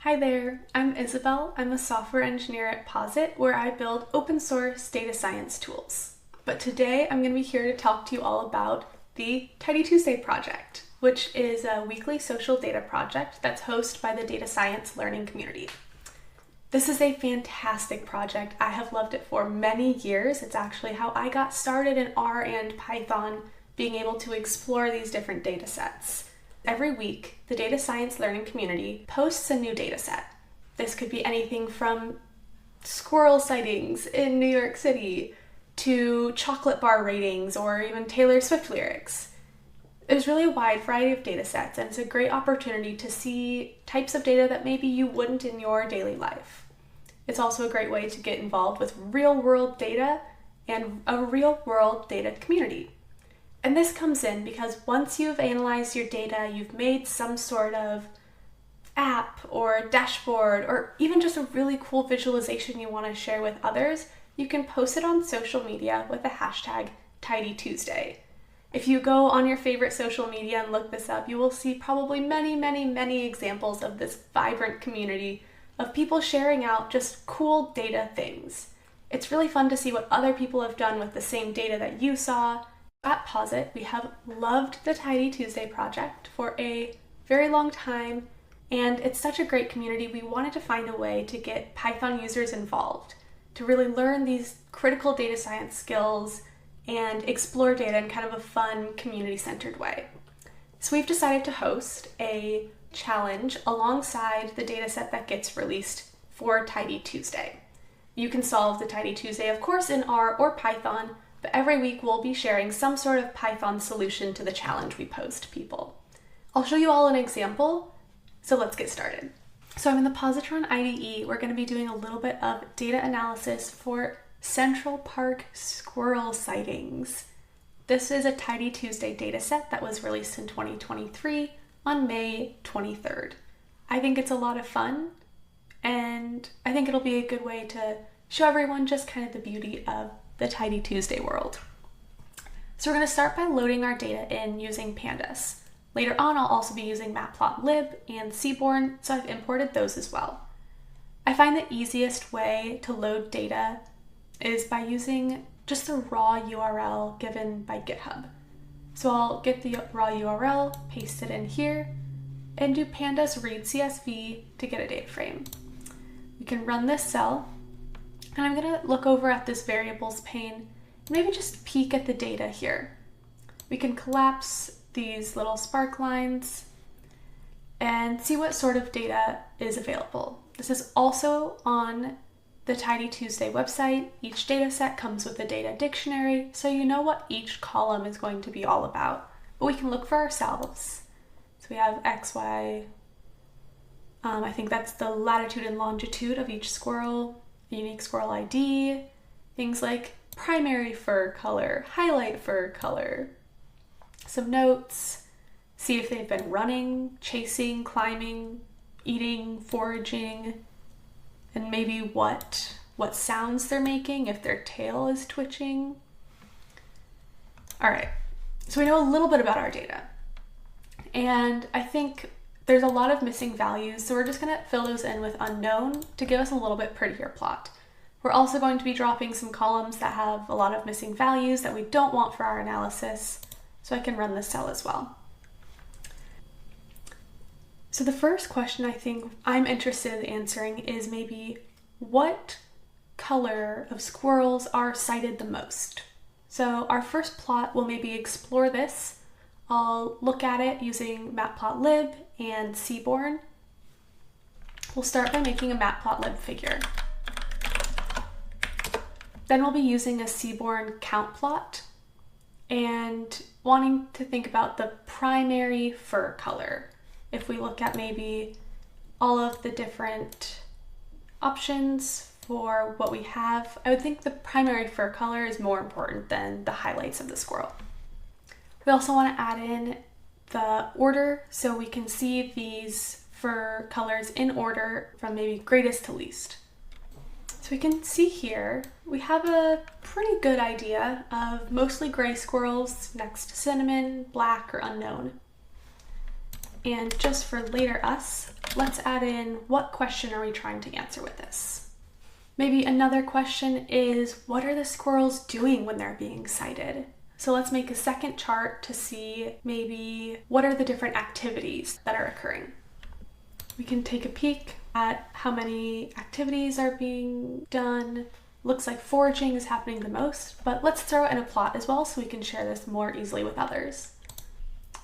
Hi there, I'm Isabel. I'm a software engineer at Posit, where I build open source data science tools. But today I'm going to be here to talk to you all about the TidyTuesday project, which is a weekly social data project that's hosted by the data science learning community. This is a fantastic project. I have loved it for many years. It's actually how I got started in R and Python, being able to explore these different data sets. Every week, the data science learning community posts a new data set. This could be anything from squirrel sightings in New York City to chocolate bar ratings or even Taylor Swift lyrics. There's really a wide variety of data sets, and it's a great opportunity to see types of data that maybe you wouldn't in your daily life. It's also a great way to get involved with real-world data and a real-world data community. And this comes in because once you've analyzed your data, you've made some sort of app or dashboard or even just a really cool visualization you want to share with others, you can post it on social media with the hashtag TidyTuesday. If you go on your favorite social media and look this up, you will see probably many examples of this vibrant community of people sharing out just cool data things. It's really fun to see what other people have done with the same data that you saw. At Posit, we have loved the TidyTuesday project for a very long time, and it's such a great community. We wanted to find a way to get Python users involved, to really learn these critical data science skills and explore data in kind of a fun, community-centered way. So we've decided to host a challenge alongside the dataset that gets released for TidyTuesday. You can solve the TidyTuesday, of course, in R or Python, but every week we'll be sharing some sort of Python solution to the challenge we pose to people. I'll show you all an example, so let's get started. So I'm in the Positron IDE. We're going to be doing a little bit of data analysis for Central Park squirrel sightings. This is a TidyTuesday dataset that was released in 2023 on May 23rd. I think it's a lot of fun, and I think it'll be a good way to show everyone just kind of the beauty of the TidyTuesday world. So we're going to start by loading our data in using pandas. Later on, I'll also be using matplotlib and Seaborn, so I've imported those as well. I find the easiest way to load data is by using just the raw URL given by GitHub. So I'll get the raw URL, paste it in here, and do pandas read CSV to get a data frame. We can run this cell, and I'm going to look over at this variables pane and maybe just peek at the data here. We can collapse these little spark lines and see what sort of data is available. This is also on the TidyTuesday website. Each data set comes with a data dictionary, so you know what each column is going to be all about. But we can look for ourselves. So we have X, Y, I think that's the latitude and longitude of each squirrel, a unique squirrel ID, things like primary fur color, highlight fur color, some notes, see if they've been running, chasing, climbing, eating, foraging, and maybe what sounds they're making, if their tail is twitching. All right, so we know a little bit about our data, and I think there's a lot of missing values, so we're just gonna fill those in with unknown to give us a little bit prettier plot. We're also going to be dropping some columns that have a lot of missing values that we don't want for our analysis, so I can run this cell as well. So the first question I think I'm interested in answering is maybe what color of squirrels are sighted the most? So our first plot will maybe explore this. I'll look at it using matplotlib and Seaborn. We'll start by making a matplotlib figure. Then we'll be using a Seaborn count plot and wanting to think about the primary fur color. If we look at maybe all of the different options for what we have, I would think the primary fur color is more important than the highlights of the squirrel. We also want to add in the order so we can see these fur colors in order from maybe greatest to least. So we can see here, we have a pretty good idea of mostly gray squirrels next to cinnamon, black, or unknown. And just for later us, let's add in what question are we trying to answer with this. Maybe another question is, what are the squirrels doing when they're being sighted? So let's make a second chart to see maybe what are the different activities that are occurring. We can take a peek at how many activities are being done. Looks like foraging is happening the most, but let's throw in a plot as well so we can share this more easily with others.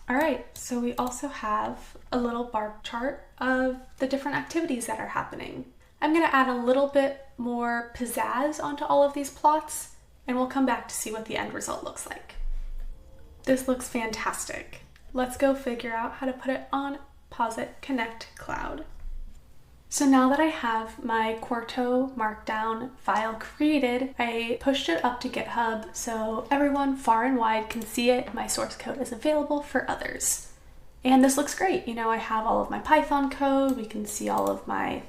All right, so we also have a little bar chart of the different activities that are happening. I'm gonna add a little bit more pizzazz onto all of these plots, and we'll come back to see what the end result looks like. This looks fantastic. Let's go figure out how to put it on Posit Connect Cloud. So now that I have my Quarto Markdown file created, I pushed it up to GitHub so everyone far and wide can see it. My source code is available for others. And this looks great. You know, I have all of my Python code, we can see all of my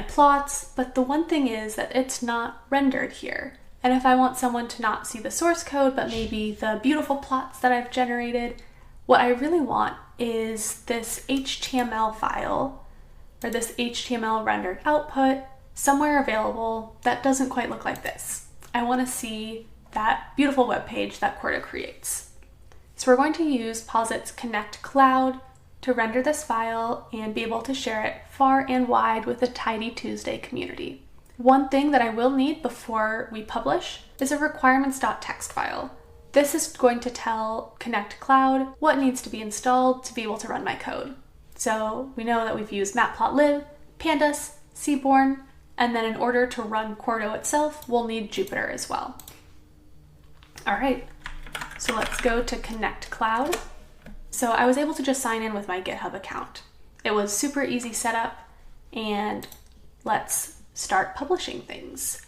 plots, but the one thing is that it's not rendered here. And if I want someone to not see the source code, but maybe the beautiful plots that I've generated, what I really want is this HTML file or this HTML rendered output somewhere available that doesn't quite look like this. I want to see that beautiful web page that Quarto creates. So we're going to use Posit's Connect Cloud to render this file and be able to share it far and wide with the TidyTuesday community. One thing that I will need before we publish is a requirements.txt file. This is going to tell Connect Cloud what needs to be installed to be able to run my code. So we know that we've used matplotlib, pandas, seaborn, and then in order to run Quarto itself, we'll need Jupyter as well. All right, so let's go to Connect Cloud. So I was able to just sign in with my GitHub account. It was super easy setup, and let's start publishing things.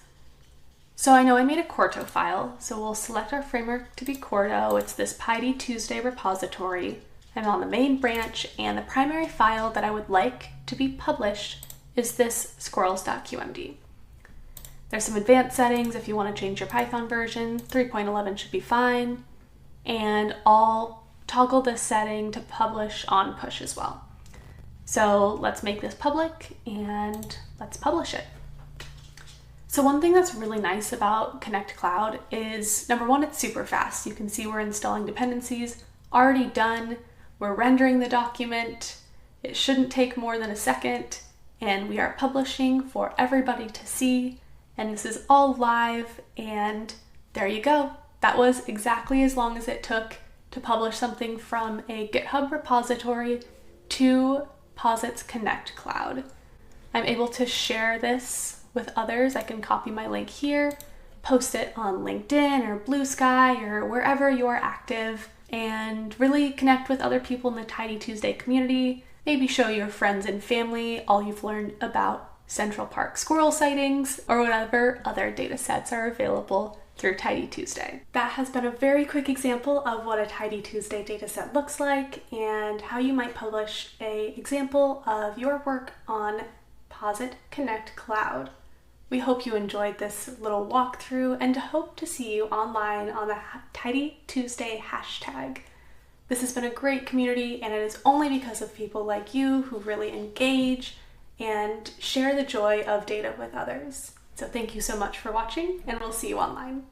So I know I made a Quarto file, so we'll select our framework to be Quarto. It's this PydyTuesday repository. I'm on the main branch, and the primary file that I would like to be published is this squirrels.qmd. There's some advanced settings if you want to change your Python version. 3.11 should be fine, and I'll toggle this setting to publish on push as well. So let's make this public and let's publish it. So one thing that's really nice about Connect Cloud is, number one, it's super fast. You can see we're installing dependencies, already done. We're rendering the document. It shouldn't take more than a second, and we are publishing for everybody to see. And this is all live, and there you go. That was exactly as long as it took to publish something from a GitHub repository to Posit's Connect Cloud. I'm able to share this with others. I can copy my link here, post it on LinkedIn or Blue Sky or wherever you're active, and really connect with other people in the TidyTuesday community. Maybe show your friends and family all you've learned about Central Park squirrel sightings or whatever other data sets are available through TidyTuesday. That has been a very quick example of what a TidyTuesday dataset looks like and how you might publish an example of your work on Posit Connect Cloud. We hope you enjoyed this little walkthrough and hope to see you online on the TidyTuesday hashtag. This has been a great community, and it is only because of people like you who really engage and share the joy of data with others. So thank you so much for watching, and we'll see you online.